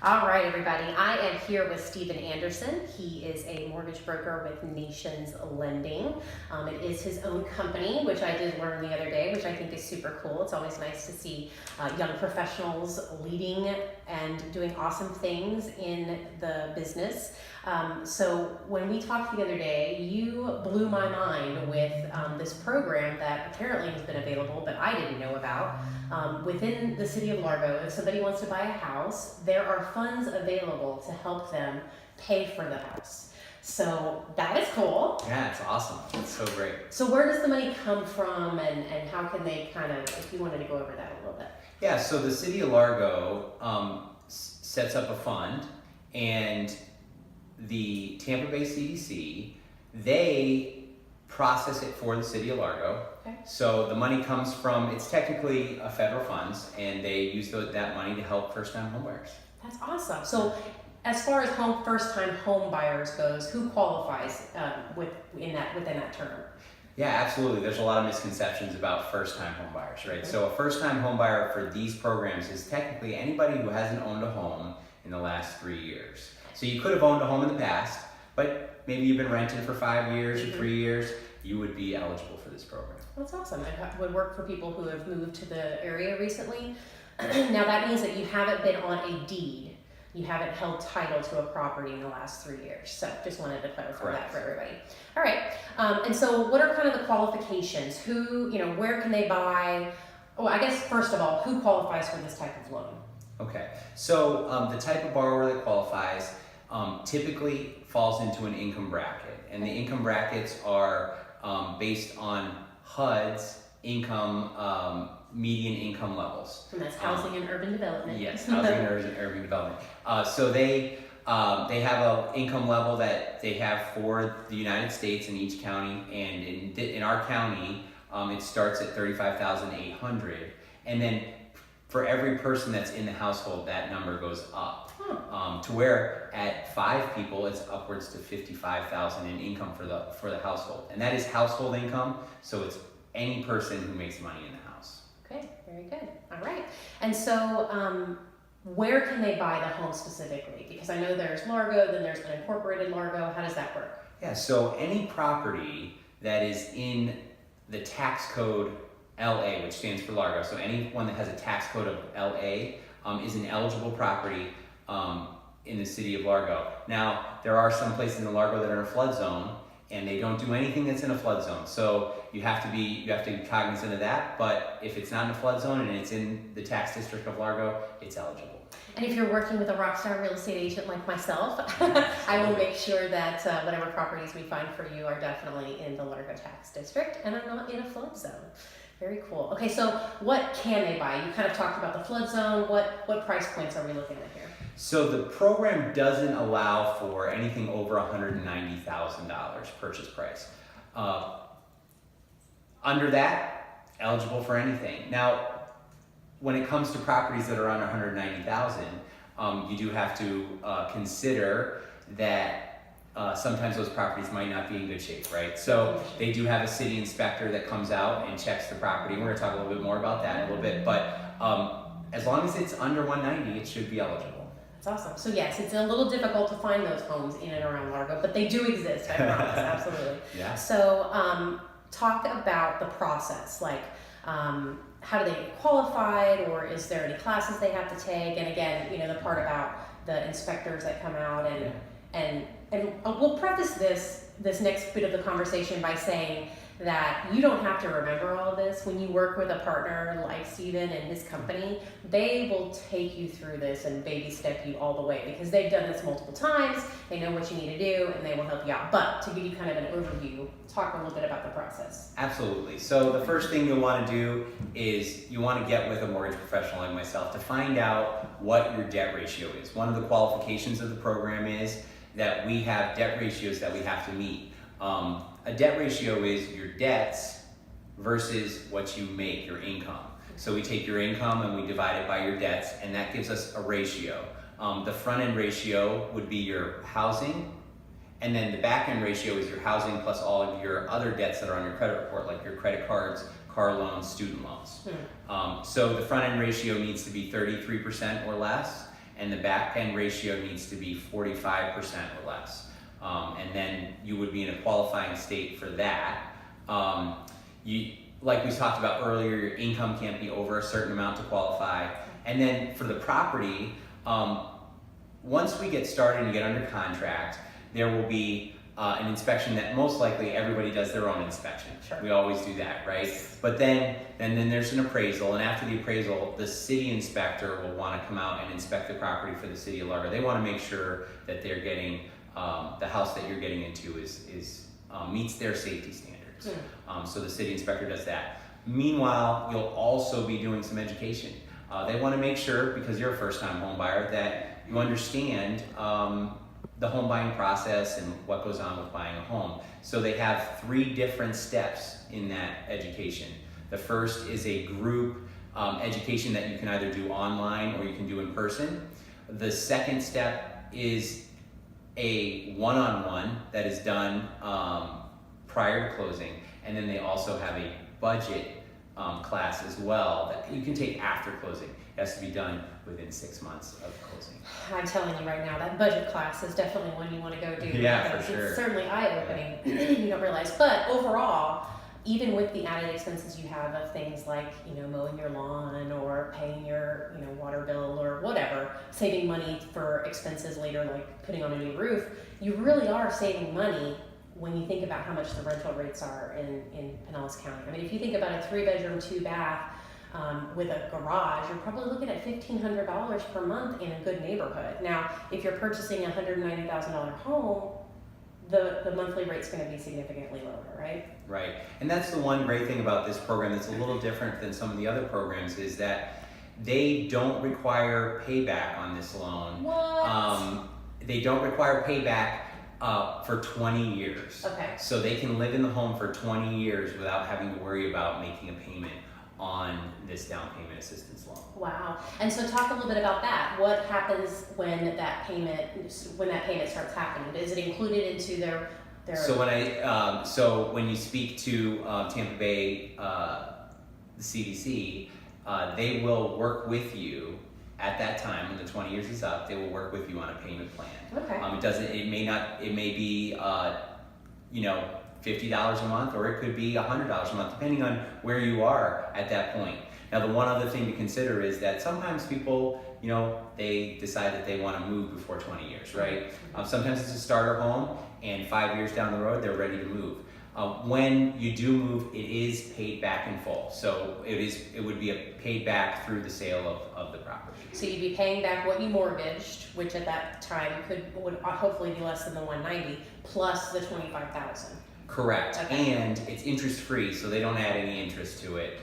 All right, everybody. I am here with Stephen Anderson. He is a mortgage broker with Nations Lending. It is his own company, which I did learn the other day, which I think is super cool. It's always nice to see young professionals leading and doing awesome things in the business. So when we talked the other day, you blew my mind with this program that apparently has been available, but I didn't know about. Within the city of Largo, if somebody wants to buy a house, there are funds available to help them pay for the house. So that is cool. Yeah, it's awesome. It's so great. So where does the money come from, and how can they kind of, if you wanted to go over that a little bit? Yeah, so the city of Largo sets up a fund, and the Tampa Bay CDC, they process it for the city of Largo. Okay. So the money comes from, it's technically federal funds, and they use that money to help first-time homebuyers. That's awesome. So as far as first-time home buyers goes, who qualifies within that term? Yeah, absolutely. There's a lot of misconceptions about first-time home buyers, right? Okay. So a first-time home buyer for these programs is technically anybody who hasn't owned a home in the last 3 years. So you could have owned a home in the past, but maybe you've been renting for 5 years or 3 years, you would be eligible for this program. That's awesome. It would work for people who have moved to the area recently. Now that means that you haven't been on a deed. You haven't held title to a property in the last 3 years. So just wanted to clarify Correct. that for everybody. All right. And so what are kind of the qualifications? Where can they buy? Oh, I guess first of all, who qualifies for this type of loan? Okay, so the type of borrower that qualifies typically falls into an income bracket, and the income brackets are based on HUD's income, median income levels. And that's housing and urban development. Yes, housing and urban development. So they have an income level that they have for the United States in each county, and in our county, it starts at $35,800, and then for every person that's in the household, that number goes up. To where at 5 people, it's upwards to $55,000 in income for the household, and that is household income. So it's any person who makes money in the house. Okay, very good. All right. And so, where can they buy the home specifically? Because I know there's Largo, then there's unincorporated Largo. How does that work? Yeah. So any property that is in the tax code LA, which stands for Largo, so anyone that has a tax code of LA is an eligible property in the city of Largo. Now, there are some places in Largo that are in a flood zone, and they don't do anything that's in a flood zone. So you have to be cognizant of that. But if it's not in a flood zone and it's in the tax district of Largo, it's eligible. And if you're working with a rockstar real estate agent like myself, I will make sure that whatever properties we find for you are definitely in the Largo tax district and are not in a flood zone. Very cool. Okay, so what can they buy? You kind of talked about the flood zone. What price points are we looking at here? So the program doesn't allow for anything over $190,000 purchase price. Under that, eligible for anything. Now, when it comes to properties that are under $190,000, you do have to consider that sometimes those properties might not be in good shape, right? So they do have a city inspector that comes out and checks the property. We're gonna talk a little bit more about that in a little bit, but as long as it's under 190, it should be eligible. That's awesome. So yes, it's a little difficult to find those homes in and around Largo, but they do exist, I promise, absolutely. Yeah. So talk about the process, like how do they get qualified, or is there any classes they have to take? And again, the part about the inspectors that come out and we'll preface this next bit of the conversation by saying that you don't have to remember all of this. When you work with a partner like Stephen and his company, they will take you through this and baby step you all the way because they've done this multiple times, they know what you need to do, and they will help you out. But to give you kind of an overview, talk a little bit about the process. Absolutely. So the first thing you'll want to do is you want to get with a mortgage professional like myself to find out what your debt ratio is. One of the qualifications of the program is that we have debt ratios that we have to meet. A debt ratio is your debts versus what you make, your income. So we take your income and we divide it by your debts, and that gives us a ratio. The front end ratio would be your housing, and then the back end ratio is your housing plus all of your other debts that are on your credit report, like your credit cards, car loans, student loans. So the front end ratio needs to be 33% or less, and the back end ratio needs to be 45% or less. And then you would be in a qualifying state for that. Like we talked about earlier, your income can't be over a certain amount to qualify. And then for the property, once we get started and get under contract, there will be an inspection that most likely everybody does their own inspection. Sure. We always do that, right? But then there's an appraisal, and after the appraisal, the city inspector will want to come out and inspect the property for the city of Largo. They want to make sure that they're getting the house that you're getting into is meets their safety standards. So the city inspector does that. Meanwhile, you'll also be doing some education. They want to make sure, because you're a first-time home buyer, that you understand the home buying process and what goes on with buying a home. So they have 3 different steps in that education. The first is a group education that you can either do online or you can do in person. The second step is a one-on-one that is done prior to closing, and then they also have a budget class as well that you can take after closing. It has to be done within 6 months of closing. I'm telling you right now, that budget class is definitely one you want to go do. Yeah, for sure. It's certainly eye-opening. You don't realize. But overall, even with the added expenses you have of things like, mowing your lawn or paying your, water bill or whatever, saving money for expenses later, like putting on a new roof, you really are saving money when you think about how much the rental rates are in Pinellas County. I mean, if you think about a 3-bedroom, 2-bath with a garage, you're probably looking at $1,500 per month in a good neighborhood. Now, if you're purchasing a $190,000 home, the monthly rate's going to be significantly lower, right? Right, and that's the one great thing about this program that's a little different than some of the other programs is that they don't require payback on this loan. What? They don't require payback for 20 years. Okay. So they can live in the home for 20 years without having to worry about making a payment on this down payment assistance loan. Wow. And so talk a little bit about that. What happens when that payment starts happening? Is it included into their So when you speak to Tampa Bay, the CDC, they will work with you at that time when the 20 years is up. They will work with you on a payment plan. Okay. It may be $50 a month, or it could be $100 a month, depending on where you are at that point. Now, the one other thing to consider is that sometimes people, they decide that they want to move before 20 years, right? Sometimes it's a starter home, and 5 years down the road, they're ready to move. When you do move, it is paid back in full. So it would be paid back through the sale of the property. So you'd be paying back what you mortgaged, which at that time would hopefully be less than the $190 plus the $25,000. Correct, Okay. And it's interest free, so they don't add any interest to it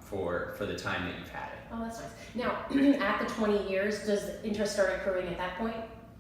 for the time that you've had it. Oh, that's nice. Now, at the 20 years, does interest start accruing at that point?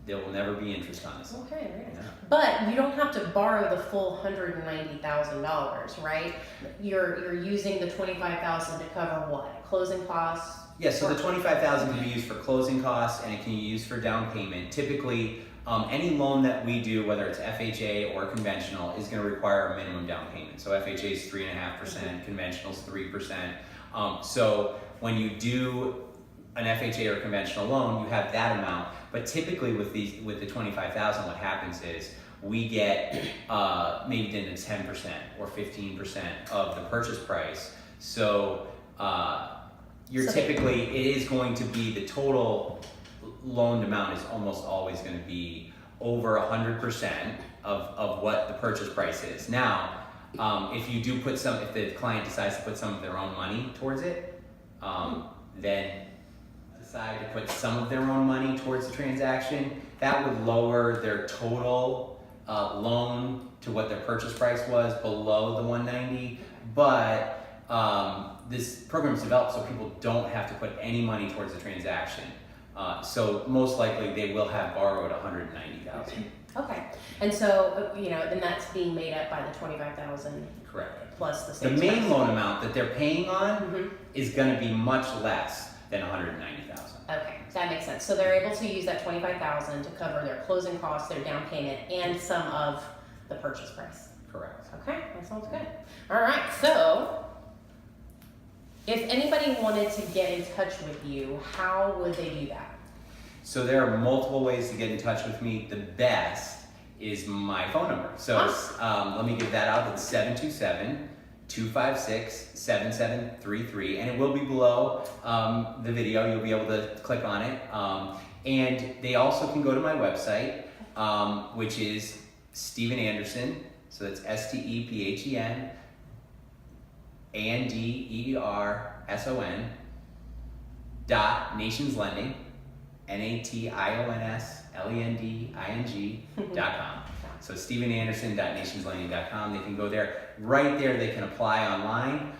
There will never be interest on this. Okay, very nice. Yeah. But you don't have to borrow the full $190,000, right? You're using the $25,000 to cover what? Closing costs? Yeah, so the $25,000 can be used for closing costs, and it can be used for down payment. Typically, any loan that we do, whether it's FHA or conventional, is going to require a minimum down payment. So FHA is 3.5%, conventional is 3%. So when you do an FHA or conventional loan, you have that amount. But typically with the $25,000, what happens is we get maybe then 10% or 15% of the purchase price. So it is going to be the total loaned amount is almost always going to be over 100% of what the purchase price is. Now, if the client decides to put some of their own money towards it, then decide to put some of their own money towards the transaction, that would lower their total loan to what their purchase price was below the $190. But this program is developed so people don't have to put any money towards the transaction. So most likely they will have borrowed $190,000. Okay, and so then that's being made up by the $25,000. Correct. Plus the The sales main price. loan amount that they're paying on is going to be much less than $190,000. Okay, that makes sense. So they're able to use that $25,000 to cover their closing costs, their down payment, and some of the purchase price. Correct. Okay, that sounds good. All right, so if anybody wanted to get in touch with you, how would they do that? So there are multiple ways to get in touch with me. The best is my phone number. So let me give that out. It's 727-256-7733, and it will be below the video. You'll be able to click on it. And they also can go to my website, which is Stephen Anderson. So that's StephenAnderson .nationslending, Nationslending.com. So StephenAnderson.nationslending.com. They can go there. Right there, they can apply online,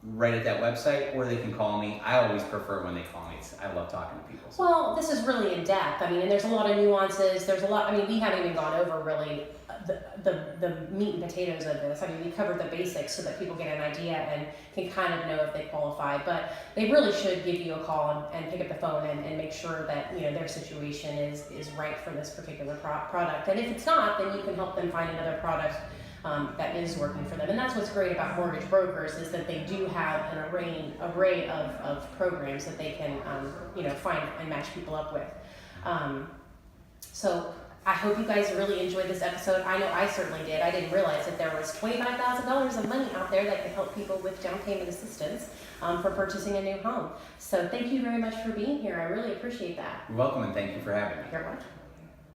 right at that website, or they can call me. I always prefer when they call me. I love talking to people. So. Well, this is really in depth. I mean, and there's a lot of nuances. There's a lot. I mean, we haven't even gone over really the meat and potatoes of this. I mean, we covered the basics so that people get an idea and can kind of know if they qualify. But they really should give you a call and pick up the phone and make sure that their situation is right for this particular product. And if it's not, then you can help them find another product that is working for them. And that's what's great about mortgage brokers is that they do have an array of programs that they can find and match people up with. So I hope you guys really enjoyed this episode. I know I certainly did. I didn't realize that there was $25,000 of money out there that can help people with down payment assistance for purchasing a new home. So thank you very much for being here. I really appreciate that. You're welcome, and thank you for having me. You're welcome.